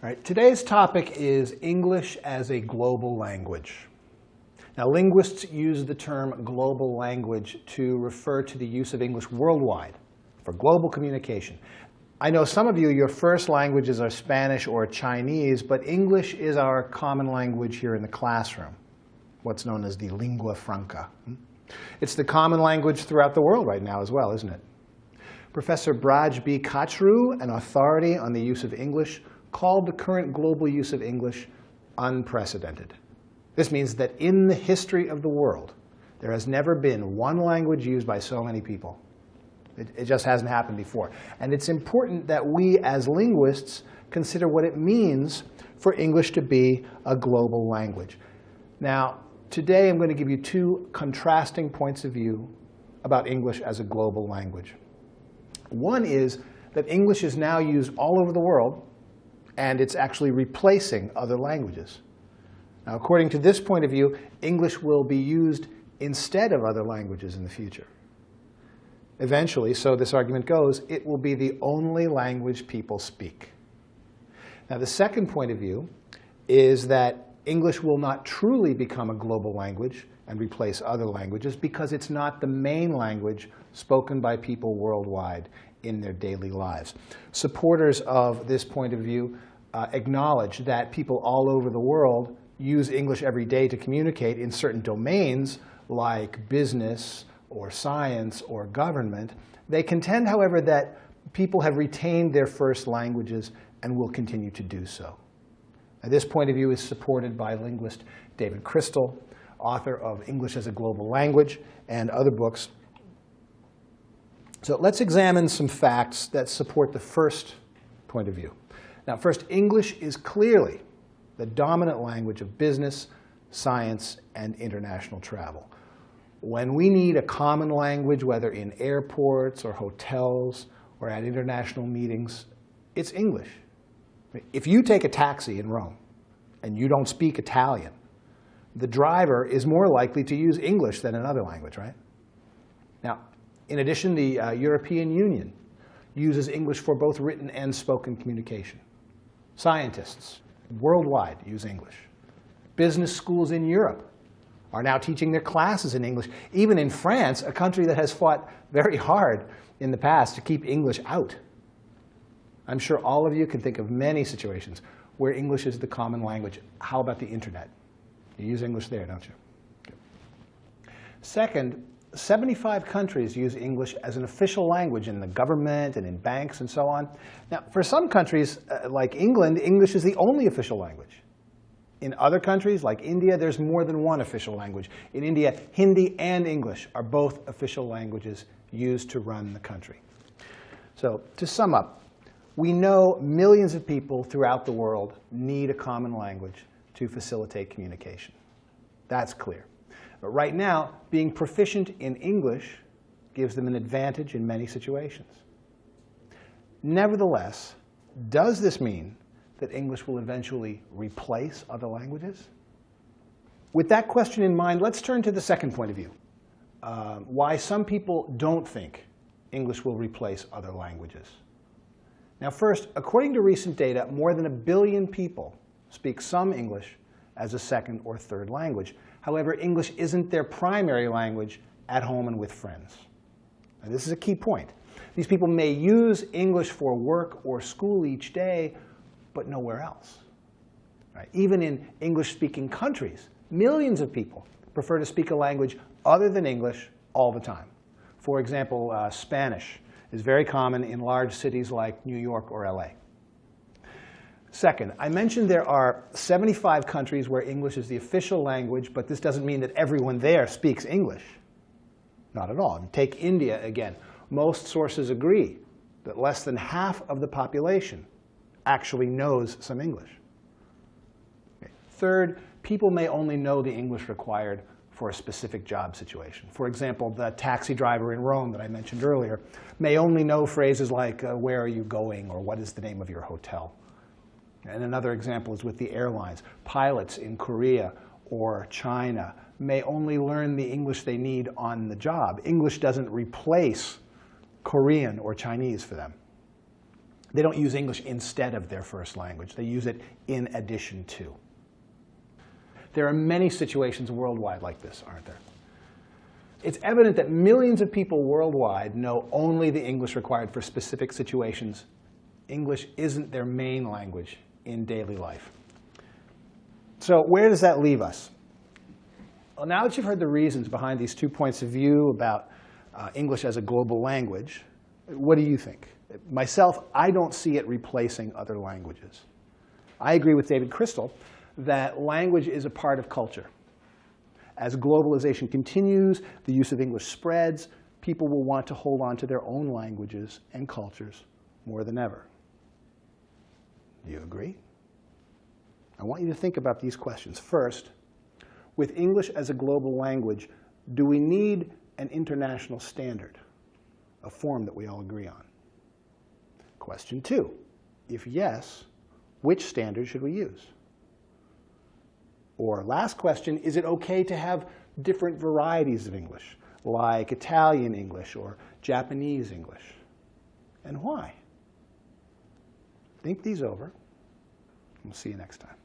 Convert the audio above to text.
All right, today's topic is English as a global language. Now, linguists use the term global language to refer to the use of English worldwide for global communication. I know some of you, your first languages are Spanish or Chinese, but English is our common language here in the classroom, what's known as the lingua franca. It's the common language throughout the world right now as well, isn't it? Professor Braj B. Kachru, an authority on the use of English, called the current global use of English unprecedented. This means that in the history of the world, there has never been one language used by so many people. It just hasn't happened before. And it's important that we as linguists consider what it means for English to be a global language. Now, today I'm going to give you two contrasting points of view about English as a global language. One is that English is now used all over the world, and it's actually replacing other languages. Now, according to this point of view, English will be used instead of other languages in the future. Eventually, so this argument goes, it will be the only language people speak. Now, the second point of view is that English will not truly become a global language and replace other languages because it's not the main language spoken by people worldwide in their daily lives. Supporters of this point of view acknowledge that people all over the world use English every day to communicate in certain domains like business or science or government. They contend, however, that people have retained their first languages and will continue to do so. Now, this point of view is supported by linguist David Crystal, author of English as a Global Language and other books. So let's examine some facts that support the first point of view. Now, first, English is clearly the dominant language of business, science, and international travel. When we need a common language, whether in airports or hotels or at international meetings, it's English. If you take a taxi in Rome and you don't speak Italian, the driver is more likely to use English than another language, right? Now, in addition, the European Union uses English for both written and spoken communication. Scientists worldwide use English. Business schools in Europe are now teaching their classes in English. Even in France, a country that has fought very hard in the past to keep English out. I'm sure all of you can think of many situations where English is the common language. How about the internet? You use English there, don't you? Okay. Second, 75 countries use English as an official language in the government and in banks and so on. Now, for some countries, like England, English is the only official language. In other countries, like India, there's more than one official language. In India, Hindi and English are both official languages used to run the country. So, to sum up, we know millions of people throughout the world need a common language to facilitate communication. That's clear. But right now, being proficient in English gives them an advantage in many situations. Nevertheless, does this mean that English will eventually replace other languages? With that question in mind, let's turn to the second point of view, why some people don't think English will replace other languages. Now first, according to recent data, more than 1 billion people speak some English as a second or third language. However, English isn't their primary language at home and with friends. Now, this is a key point. These people may use English for work or school each day, but nowhere else. Right? Even in English-speaking countries, millions of people prefer to speak a language other than English all the time. For example, Spanish is very common in large cities like New York or LA. Second, I mentioned there are 75 countries where English is the official language, but this doesn't mean that everyone there speaks English. Not at all. Take India again. Most sources agree that less than half of the population actually knows some English. Okay. Third, people may only know the English required for a specific job situation. For example, the taxi driver in Rome that I mentioned earlier may only know phrases like, where are you going, or what is the name of your hotel? And another example is with the airlines. Pilots in Korea or China may only learn the English they need on the job. English doesn't replace Korean or Chinese for them. They don't use English instead of their first language. They use it in addition to. There are many situations worldwide like this, aren't there? It's evident that millions of people worldwide know only the English required for specific situations. English isn't their main language in daily life. So where does that leave us? Well, now that you've heard the reasons behind these 2 points of view about English as a global language, what do you think? Myself, I don't see it replacing other languages. I agree with David Crystal that language is a part of culture. As globalization continues, the use of English spreads, people will want to hold on to their own languages and cultures more than ever. Do you agree? I want you to think about these questions. First, with English as a global language, do we need an international standard, a form that we all agree on? Question 2, if yes, which standard should we use? Or last question, is it okay to have different varieties of English, like Italian English or Japanese English? And why? Think these over. We'll see you next time.